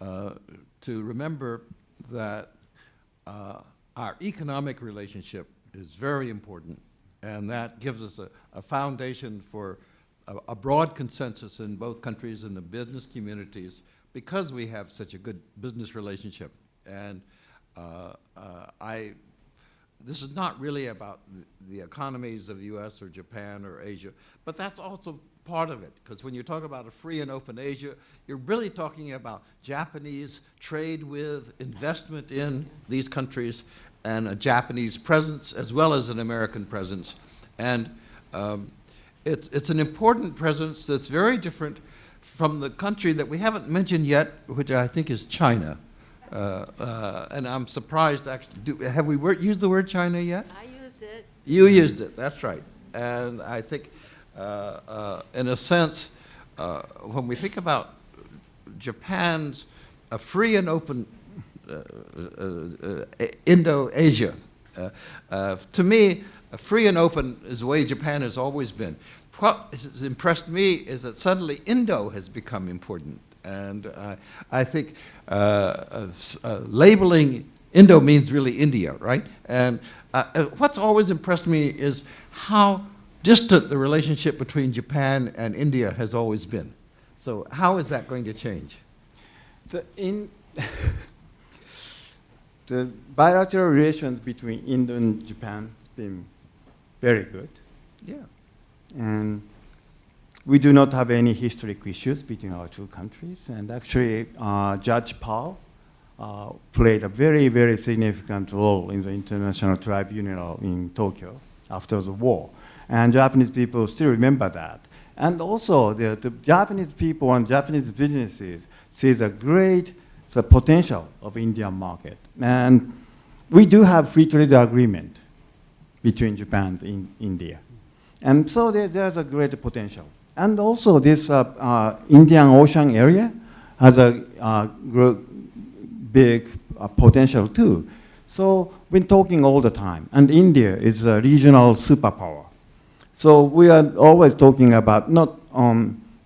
to remember that our economic relationship is very important, and that gives us a foundation for a broad consensus in both countries and the business communities because we have such a good business relationship. And this is not really about the economies of the US or Japan or Asia, but that's also part of it, because when you talk about a free and open Asia, you're really talking about Japanese trade with, investment in these countries, and a Japanese presence as well as an American presence. And it's an important presence that's very different from the country that we haven't mentioned yet, which I think is China. And I'm surprised, actually, have we used the word China yet? I used it. You used it, that's right. And I think, in a sense, when we think about Japan's a free and open Indo-Asia, to me, free and open is the way Japan has always been. What has impressed me is that suddenly Indo has become important. And I think labeling Indo means really India, right? And what's always impressed me is how distant the relationship between Japan and India has always been. So how is that going to change? The bilateral relations between India and Japan has been very good. Yeah. And we do not have any historic issues between our two countries. And actually, Judge Paul played a very, very significant role in the International Tribunal in Tokyo after the war. And Japanese people still remember that. And also, the Japanese people and Japanese businesses see the great potential of Indian market. And we do have free trade agreement between Japan and India. And so there's a great potential. And also this Indian Ocean area has a big potential too. So we're talking all the time. And India is a regional superpower. So we are always talking about not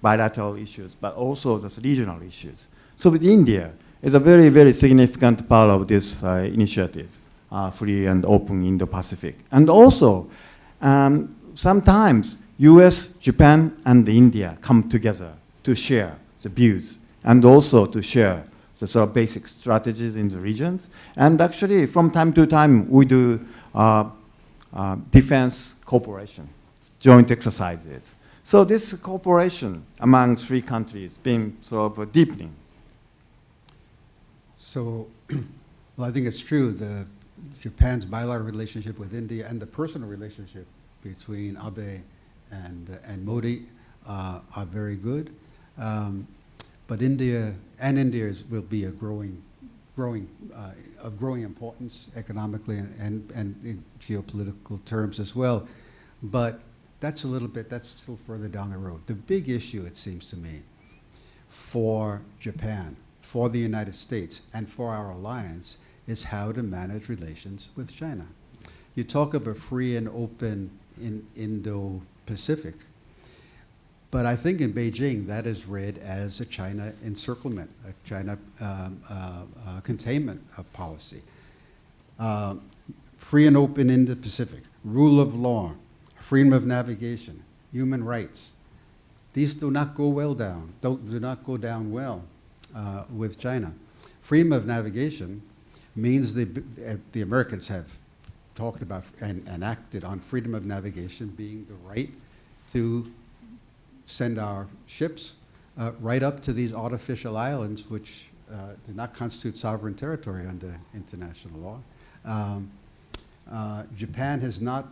bilateral issues, but also the regional issues. So with India is a very, very significant part of this initiative, Free and Open Indo-Pacific. And also, sometimes US, Japan, and India come together to share the views and also to share the sort of basic strategies in the regions. And actually, from time to time, we do defense cooperation, joint exercises. So this cooperation among three countries been sort of deepening. So, well, I think it's true. Japan's bilateral relationship with India and the personal relationship between Abe and Modi are very good. But India will be of growing importance economically and in geopolitical terms as well. But that's still further down the road. The big issue, it seems to me, for Japan, for the United States, and for our alliance is how to manage relations with China. You talk of a free and open Indo-Pacific, but I think in Beijing that is read as a China encirclement, a China containment policy. Free and open Indo-Pacific, rule of law, freedom of navigation, human rights. These do not go down well with China. Freedom of navigation means the Americans have talked about and acted on freedom of navigation being the right to send our ships right up to these artificial islands which do not constitute sovereign territory under international law. Japan has not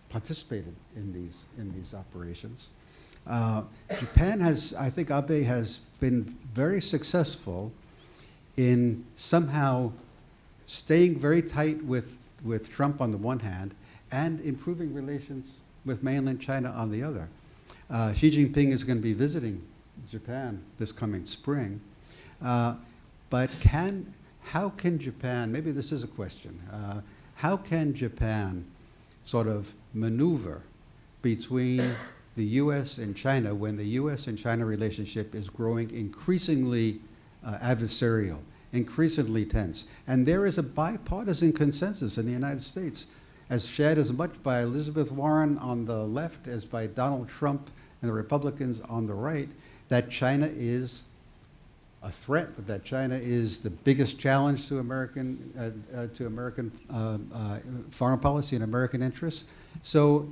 participated in these operations. Japan has, I think Abe has been very successful in somehow staying very tight with Trump on the one hand and improving relations with mainland China on the other. Xi Jinping is going to be visiting Japan this coming spring. But how can Japan, maybe this is a question, how can Japan sort of maneuver between the U.S. and China when the U.S. and China relationship is growing increasingly adversarial, increasingly tense? And there is a bipartisan consensus in the United States, as shared as much by Elizabeth Warren on the left as by Donald Trump and the Republicans on the right, that China is a threat, that China is the biggest challenge to American foreign policy and American interests. So,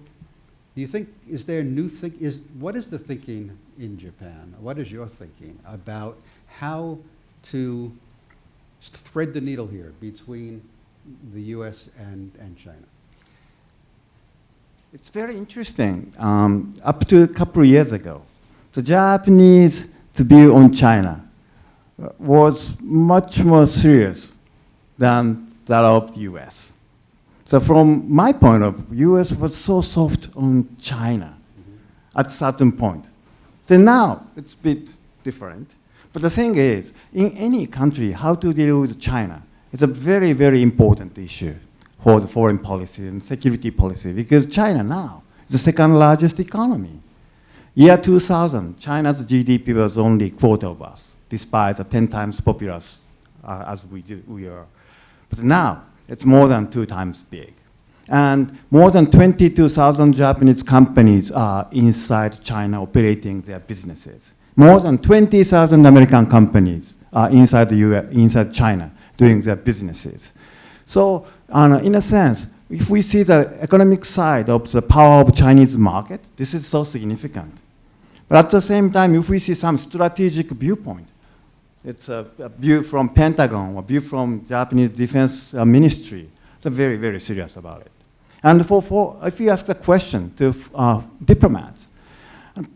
do you think, is there new what is the thinking in Japan? What is your thinking about how to thread the needle here between the U.S. and China? It's very interesting. Up to a couple of years ago, the Japanese view on China was much more serious than that of the U.S. So from my point of view, U.S. was so soft on China at a certain point. Then now it's a bit different. But the thing is, in any country, how to deal with China is a very, very important issue for the foreign policy and security policy, because China now is the second largest economy. Year 2000, China's GDP was only a quarter of us, despite the 10 times populous as we are. But now, it's more than 2 times big. And more than 22,000 Japanese companies are inside China operating their businesses. More than 20,000 American companies are inside China doing their businesses. So, in a sense, if we see the economic side of the power of Chinese market, this is so significant. But at the same time, if we see some strategic viewpoint, it's a view from Pentagon, a view from Japanese Defense Ministry, they're very, very serious about it. And if you ask the question to diplomats,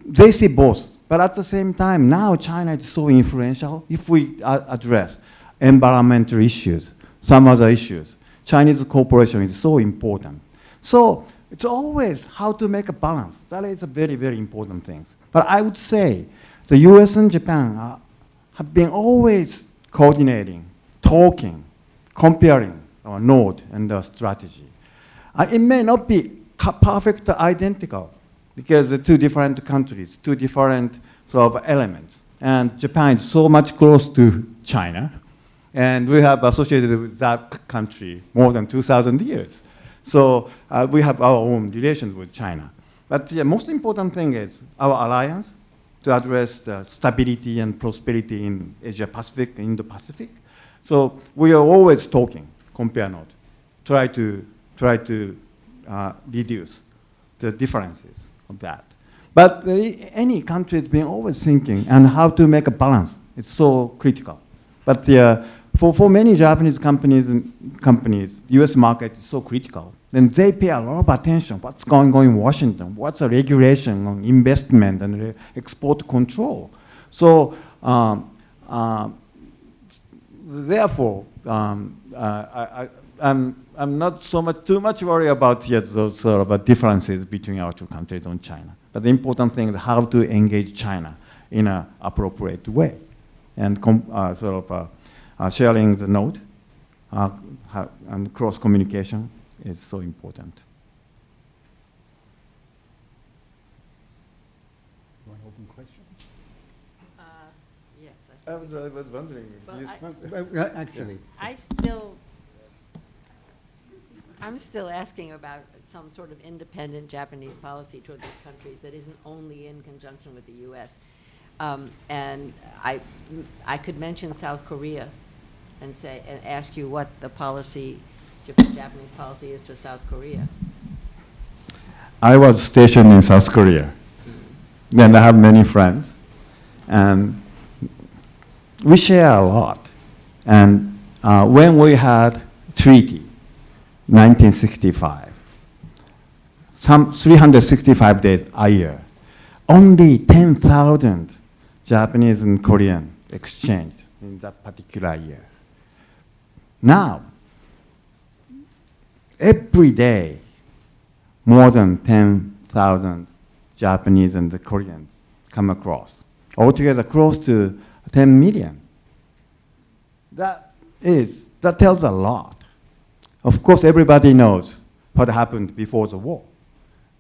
they see both. But at the same time, now China is so influential. If we address environmental issues, some other issues, Chinese cooperation is so important. So it's always how to make a balance. That is a very, very important thing. But I would say the US and Japan have been always coordinating, talking, comparing our note and our strategy. It may not be perfect identical, because the 2 different countries, 2 different sort of elements. And Japan is so much close to China, and we have associated with that country more than 2,000 years. So we have our own relations with China. But the most important thing is our alliance to address the stability and prosperity in Asia-Pacific, Indo-Pacific. So we are always talking, compare note, try to reduce the differences of that. But any country has been always thinking and how to make a balance. It's so critical. But for many Japanese companies, U.S. market is so critical. Then they pay a lot of attention. What's going on in Washington? What's the regulation on investment and export control? So therefore, I'm not too much worried about those sort of differences between our two countries on China. But the important thing is how to engage China in an appropriate way, and sharing the note and cross communication is so important. You want to open question? Yes. I was wondering. Well, Actually, I'm still asking about some sort of independent Japanese policy toward these countries that isn't only in conjunction with the U.S. And I could mention South Korea and ask you what the policy, Japanese policy is to South Korea. I was stationed in South Korea. Then I have many friends, and we share a lot. And when we had treaty, 1965, some 365 days a year, only 10,000 Japanese and Korean exchanged in that particular year. Now, every day, more than 10,000 Japanese and the Koreans come across, altogether close to 10 million. That tells a lot. Of course, everybody knows what happened before the war.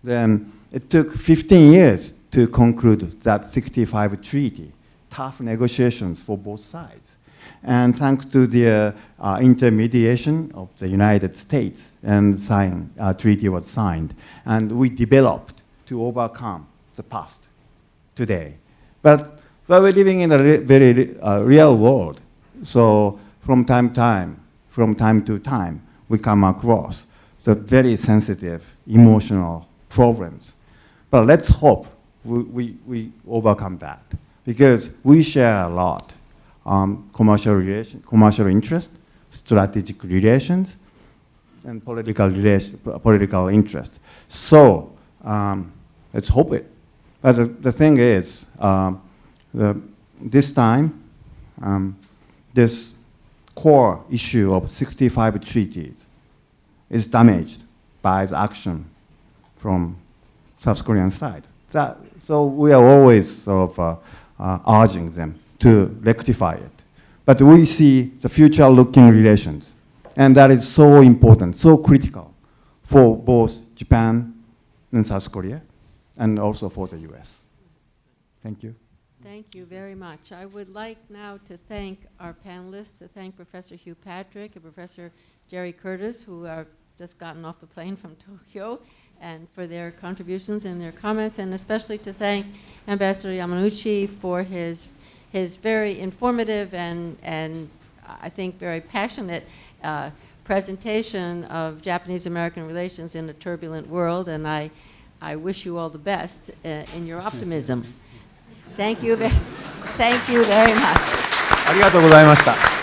Then it took 15 years to conclude that 65 treaty, tough negotiations for both sides. And thanks to the intermediation of the United States, and treaty was signed. And we developed to overcome the past today. But we're living in a very real world. So from time to time, we come across the very sensitive emotional problems. But let's hope we overcome that, because we share a lot. Commercial interest, strategic relations, and political interest. So let's hope it. But the thing is, this time, this core issue of 65 treaties is damaged by the action from South Korean side. So we are always sort of urging them to rectify it. But we see the future-looking relations, and that is so important, so critical for both Japan and South Korea, and also for the US. Thank you. Thank you very much. I would like now to thank our panelists, to thank Professor Hugh Patrick and Professor Jerry Curtis, who are just gotten off the plane from Tokyo, and for their contributions and their comments, and especially to thank Ambassador Yamanouchi for his very informative and I think very passionate presentation of Japanese-American relations in a turbulent world, and I wish you all the best in your optimism. Thank you very much. ありがとうございました。